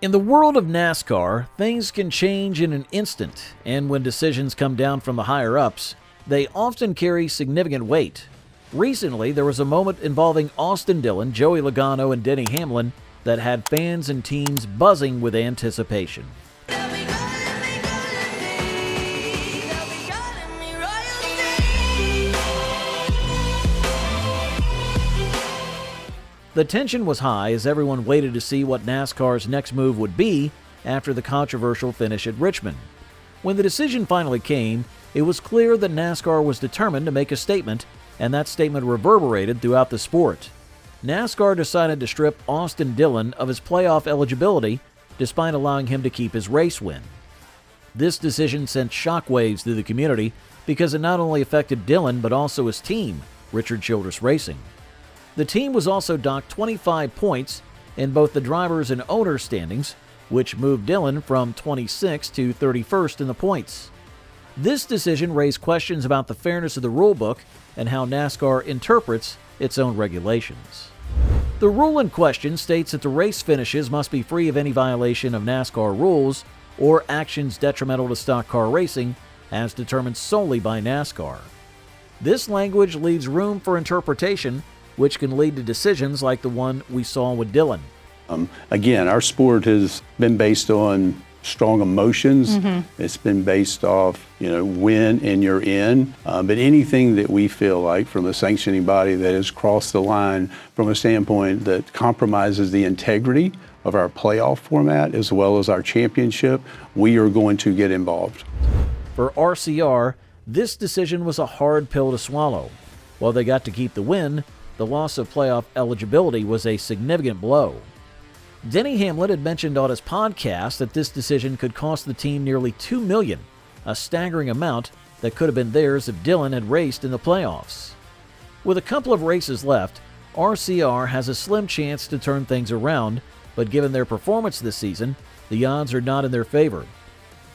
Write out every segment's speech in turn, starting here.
In the world of NASCAR, things can change in an instant, and when decisions come down from the higher-ups, they often carry significant weight. Recently, there was a moment involving Austin Dillon, Joey Logano, and Denny Hamlin that had fans and teams buzzing with anticipation. The tension was high as everyone waited to see what NASCAR's next move would be after the controversial finish at Richmond. When the decision finally came, it was clear that NASCAR was determined to make a statement, and that statement reverberated throughout the sport. NASCAR decided to strip Austin Dillon of his playoff eligibility despite allowing him to keep his race win. This decision sent shockwaves through the community because it not only affected Dillon but also his team, Richard Childress Racing. The team was also docked 25 points in both the drivers' and owners' standings, which moved Dillon from 26th to 31st in the points. This decision raised questions about the fairness of the rulebook and how NASCAR interprets its own regulations. The rule in question states that the race finishes must be free of any violation of NASCAR rules or actions detrimental to stock car racing as determined solely by NASCAR. This language leaves room for interpretation, which can lead to decisions like the one we saw with Dillon. Again, our sport has been based on strong emotions. It's been based off, win and you're in. But anything that we feel like from a sanctioning body that has crossed the line from a standpoint that compromises the integrity of our playoff format as well as our championship, we are going to get involved. For RCR, this decision was a hard pill to swallow. While they got to keep the win, the loss of playoff eligibility was a significant blow. Denny Hamlin had mentioned on his podcast that this decision could cost the team nearly $2 million, a staggering amount that could have been theirs if Dillon had raced in the playoffs. With a couple of races left, RCR has a slim chance to turn things around, but given their performance this season, the odds are not in their favor.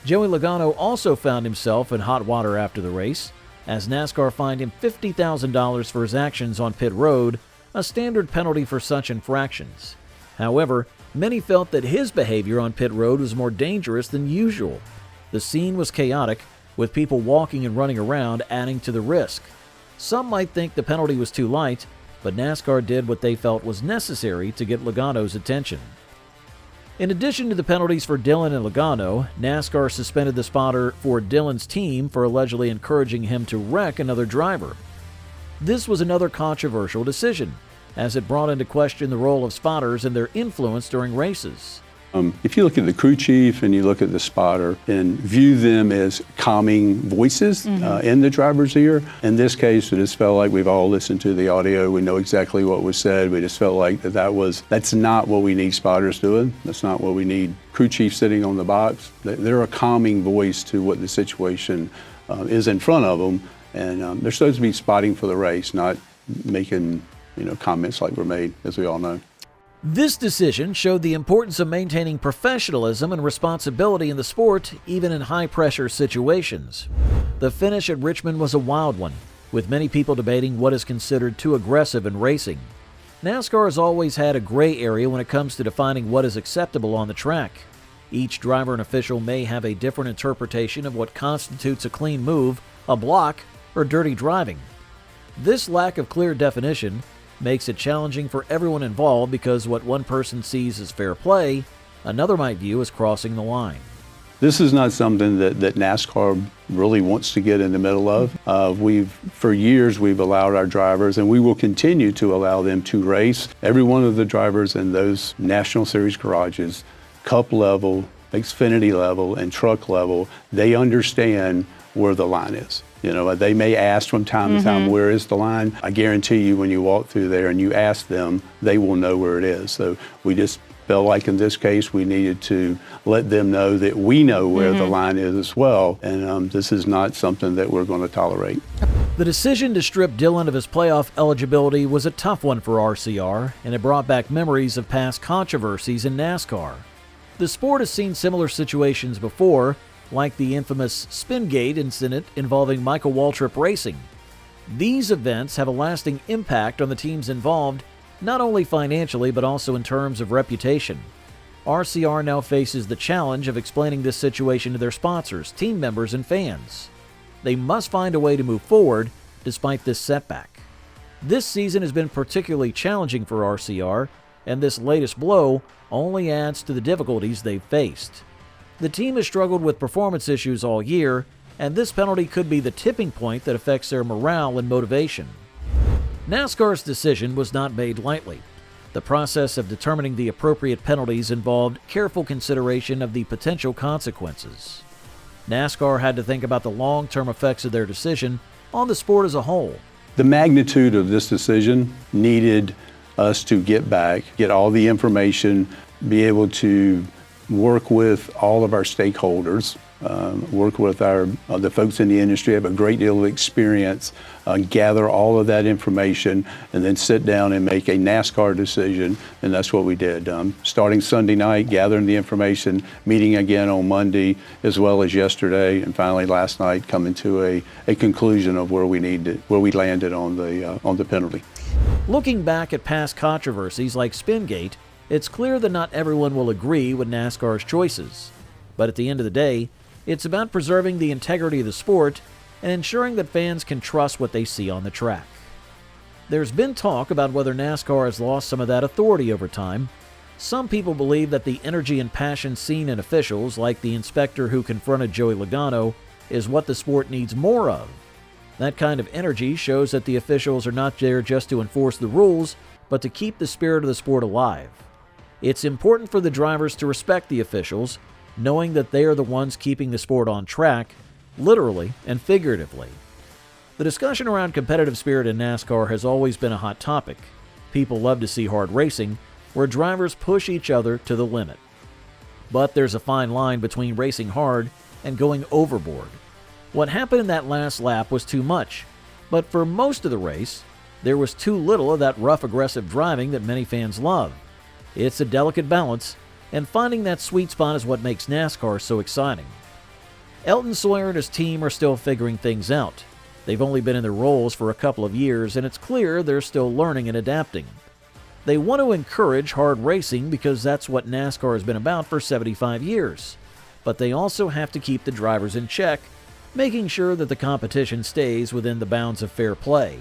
Joey Logano also found himself in hot water after the race, as NASCAR fined him $50,000 for his actions on pit road, a standard penalty for such infractions. However, many felt that his behavior on pit road was more dangerous than usual. The scene was chaotic, with people walking and running around, adding to the risk. Some might think the penalty was too light, but NASCAR did what they felt was necessary to get Logano's attention. In addition to the penalties for Dillon and Logano, NASCAR suspended the spotter for Dillon's team for allegedly encouraging him to wreck another driver. This was another controversial decision, as it brought into question the role of spotters and their influence during races. If you look at the crew chief and you look at the spotter and view them as calming voices in the driver's ear, in this case, it just felt like we've all listened to the audio. We know exactly what was said. We just felt like that's not what we need spotters doing. That's not what we need crew chief sitting on the box. They're a calming voice to what the situation is in front of them, and they're supposed to be spotting for the race, not making comments like were made, as we all know. This decision showed the importance of maintaining professionalism and responsibility in the sport, even in high-pressure situations. The finish at Richmond was a wild one, with many people debating what is considered too aggressive in racing. NASCAR has always had a gray area when it comes to defining what is acceptable on the track. Each driver and official may have a different interpretation of what constitutes a clean move, a block, or dirty driving. This lack of clear definition makes it challenging for everyone involved because what one person sees as fair play, another might view as crossing the line. This is not something that NASCAR really wants to get in the middle of. For years, we've allowed our drivers, and we will continue to allow them to race. Every one of the drivers in those National Series garages, Cup level, Xfinity level, and truck level, they understand where the line is. They may ask from time to time, where is the line? I guarantee you when you walk through there and you ask them, they will know where it is. So we just felt like in this case, we needed to let them know that we know where the line is as well. And this is not something that we're going to tolerate. The decision to strip Dillon of his playoff eligibility was a tough one for RCR, and it brought back memories of past controversies in NASCAR. The sport has seen similar situations before, like the infamous Spingate incident involving Michael Waltrip Racing. These events have a lasting impact on the teams involved, not only financially but also in terms of reputation. RCR now faces the challenge of explaining this situation to their sponsors, team members, and fans. They must find a way to move forward despite this setback. This season has been particularly challenging for RCR, and this latest blow only adds to the difficulties they've faced. The team has struggled with performance issues all year, and this penalty could be the tipping point that affects their morale and motivation. NASCAR's decision was not made lightly. The process of determining the appropriate penalties involved careful consideration of the potential consequences. NASCAR had to think about the long-term effects of their decision on the sport as a whole. The magnitude of this decision needed us to get back, get all the information, be able to work with all of our stakeholders, work with the folks in the industry, have a great deal of experience, gather all of that information, and then sit down and make a NASCAR decision, and that's what we did. Starting Sunday night, gathering the information, meeting again on Monday, as well as yesterday, and finally last night coming to a conclusion of where we landed on the penalty. Looking back at past controversies like Spingate, it's clear that not everyone will agree with NASCAR's choices. But at the end of the day, it's about preserving the integrity of the sport and ensuring that fans can trust what they see on the track. There's been talk about whether NASCAR has lost some of that authority over time. Some people believe that the energy and passion seen in officials, like the inspector who confronted Joey Logano, is what the sport needs more of. That kind of energy shows that the officials are not there just to enforce the rules, but to keep the spirit of the sport alive. It's important for the drivers to respect the officials, knowing that they are the ones keeping the sport on track, literally and figuratively. The discussion around competitive spirit in NASCAR has always been a hot topic. People love to see hard racing, where drivers push each other to the limit. But there's a fine line between racing hard and going overboard. What happened in that last lap was too much, but for most of the race, there was too little of that rough, aggressive driving that many fans love. It's a delicate balance, and finding that sweet spot is what makes NASCAR so exciting. Elton Sawyer and his team are still figuring things out. They've only been in their roles for a couple of years, and it's clear they're still learning and adapting. They want to encourage hard racing because that's what NASCAR has been about for 75 years. But they also have to keep the drivers in check, making sure that the competition stays within the bounds of fair play.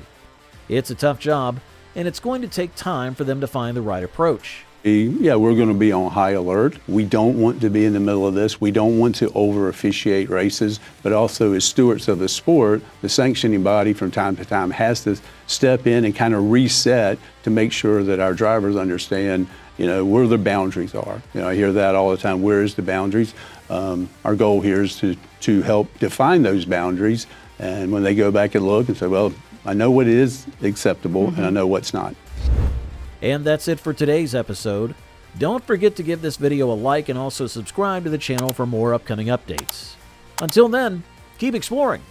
It's a tough job, and it's going to take time for them to find the right approach. Yeah, we're going to be on high alert. We don't want to be in the middle of this. We don't want to over-officiate races, but also as stewards of the sport, the sanctioning body from time to time has to step in and kind of reset to make sure that our drivers understand, where the boundaries are. I hear that all the time. Where is the boundaries? Our goal here is to help define those boundaries, and when they go back and look and say, well, I know what is acceptable and I know what's not. And that's it for today's episode. Don't forget to give this video a like and also subscribe to the channel for more upcoming updates. Until then, keep exploring.